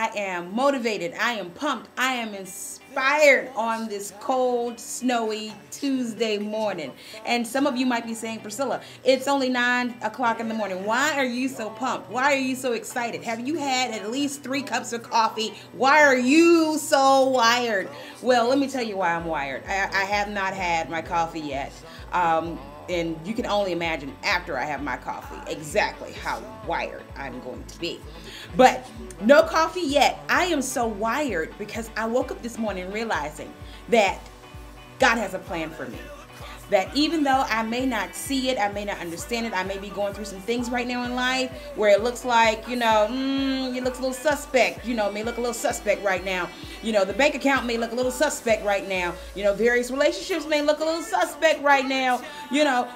I am motivated. I am pumped. I am inspired on this cold, snowy Tuesday morning. And some of you might be saying, Priscilla, it's only 9 o'clock in the morning. Why are you so pumped? Why are you so excited? Have you had at least 3 cups of coffee? Why are you so wired? Well, let me tell you why I'm wired. I have not had my coffee yet. And you can only imagine after I have my coffee exactly how wired I'm going to be. But no coffee yet. I am so wired because I woke up this morning realizing that God has a plan for me. That even though I may not see it, I may not understand it, I may be going through some things right now in life where it looks like, it looks a little suspect, may look a little suspect right now. The bank account may look a little suspect right now. Various relationships may look a little suspect right now.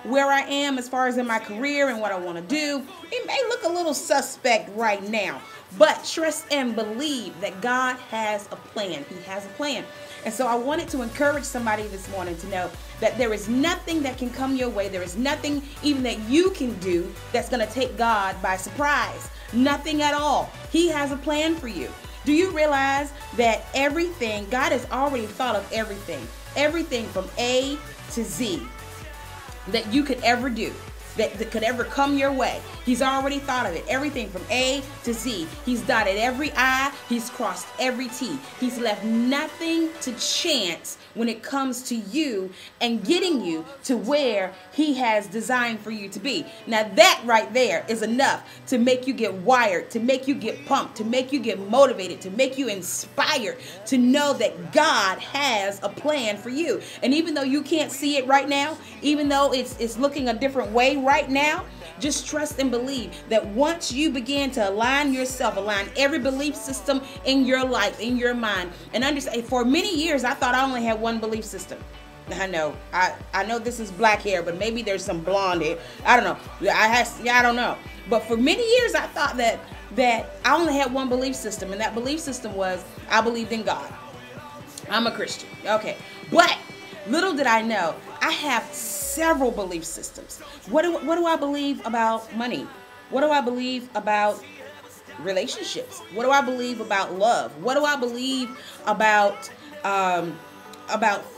Where I am as far as in my career and what I want to do, it may look a little suspect right now. But trust and believe that God has a plan. He has a plan. And so I wanted to encourage somebody this morning to know that there is nothing that can come your way. There is nothing even that you can do that's going to take God by surprise. Nothing at all. He has a plan for you. Do you realize that everything, God has already thought of everything from A to Z that you could ever do, that could ever come your way? He's already thought of it. Everything from A to Z. He's dotted every I. He's crossed every T. He's left nothing to chance when it comes to you and getting you to where He has designed for you to be. Now that right there is enough to make you get wired, to make you get pumped, to make you get motivated, to make you inspired, to know that God has a plan for you. And even though you can't see it right now, even though it's looking a different way right now, just trust and believe that once you begin to align every belief system in your life, in your mind, and understand. For many years, I thought I only had one belief system. I know this is black hair, but maybe there's some blonde hair. I don't know. I don't know. But for many years, I thought that I only had one belief system, and that belief system was I believed in God. I'm a Christian. Okay, but little did I know, I have several belief systems. What do I believe about money? What do I believe about relationships? What do I believe about love? What do I believe about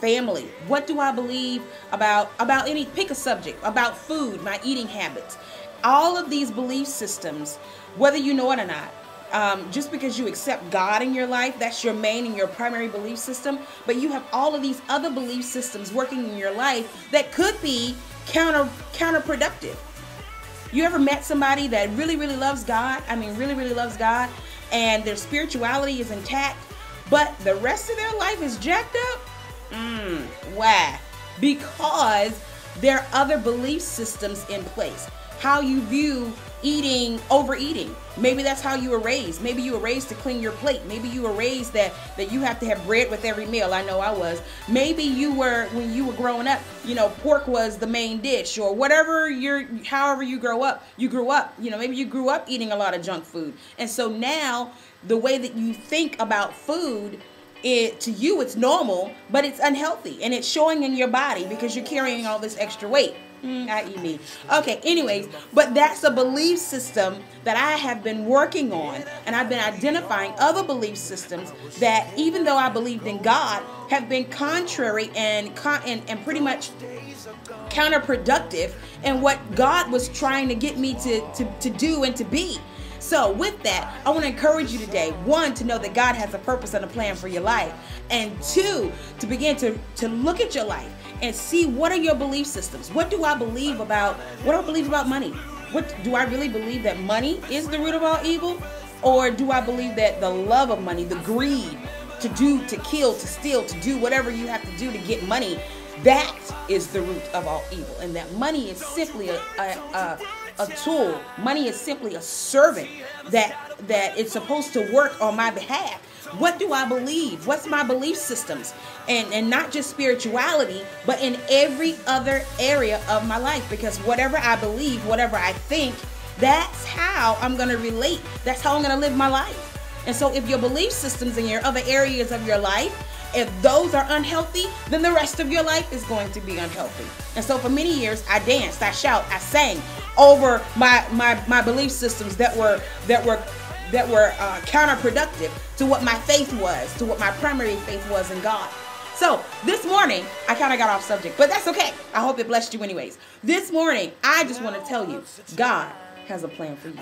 family? What do I believe about pick a subject, about food, my eating habits? All of these belief systems, whether you know it or not, just because you accept God in your life, that's your main and your primary belief system. But you have all of these other belief systems working in your life that could be counterproductive. You ever met somebody that really, really loves God? I mean, really, really loves God, and their spirituality is intact, but the rest of their life is jacked up? Why? Because there are other belief systems in place. How you view overeating. Maybe that's how you were raised. Maybe you were raised to clean your plate. Maybe you were raised that you have to have bread with every meal. I know I was. Maybe when you were growing up, pork was the main dish, or however you grew up, maybe you grew up eating a lot of junk food. And so now the way that you think about food, to you it's normal, but it's unhealthy, and it's showing in your body because you're carrying all this extra weight. I.e. me. Okay, anyways, but that's a belief system that I have been working on, and I've been identifying other belief systems that, even though I believed in God, have been contrary and pretty much counterproductive in what God was trying to get me to do and to be. So with that, I want to encourage you today, 1, to know that God has a purpose and a plan for your life, and 2, to begin to look at your life and see, what are your belief systems? What do I believe about money? What do I really believe, that money is the root of all evil? Or do I believe that the love of money, the greed to kill, to steal, to do whatever you have to do to get money, that is the root of all evil, and that money is simply a tool. Money is simply a servant that it's supposed to work on my behalf. What do I believe? What's my belief systems? And not just spirituality, but in every other area of my life. Because whatever I believe, whatever I think, that's how I'm going to relate. That's how I'm going to live my life. And so if your belief systems in your other areas of your life, if those are unhealthy, then the rest of your life is going to be unhealthy. And so for many years, I danced, I shout, I sang over my belief systems that were that were counterproductive to what my faith was, to what my primary faith was in God. So this morning, I kind of got off subject, but that's okay. I hope it blessed you anyways. This morning, I just want to tell you, God has a plan for you.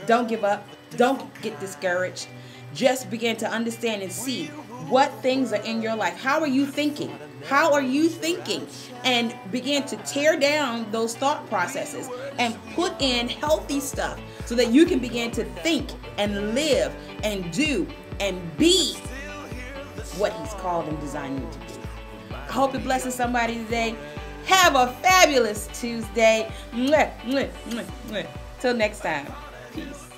Don't give up. Don't get discouraged. Just begin to understand and see what things are in your life. How are you thinking? How are you thinking? And begin to tear down those thought processes and put in healthy stuff so that you can begin to think and live and do and be what He's called and designed you to be. I hope it blesses somebody today. Have a fabulous Tuesday. Till next time. Peace.